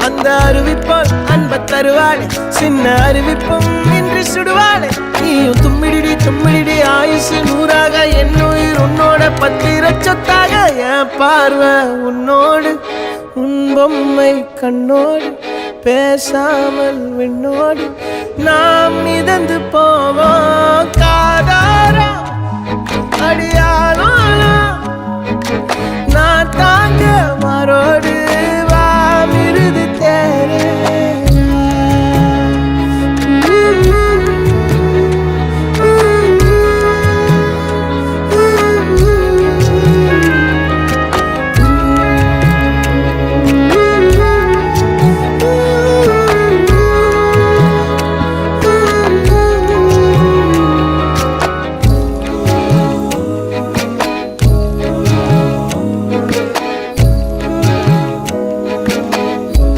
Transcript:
அந்த அறிவிப்பால் அன்ப தருவாளே சின்ன அறிவிப்பும் இன்றி சுடுவாளே நீயும் தும்மிடி தும்மிடி ஆயுசு நூறாக என் உயிர் உன்னோட பத்திர சொத்தாக என் பார்வை உன்னோடு உன் பொம்மை கண்ணோடு பேசாமல் விண்ணோடு நாம் மிதந்து போவோம் காதாரா அடியாளோ நான் தாங்க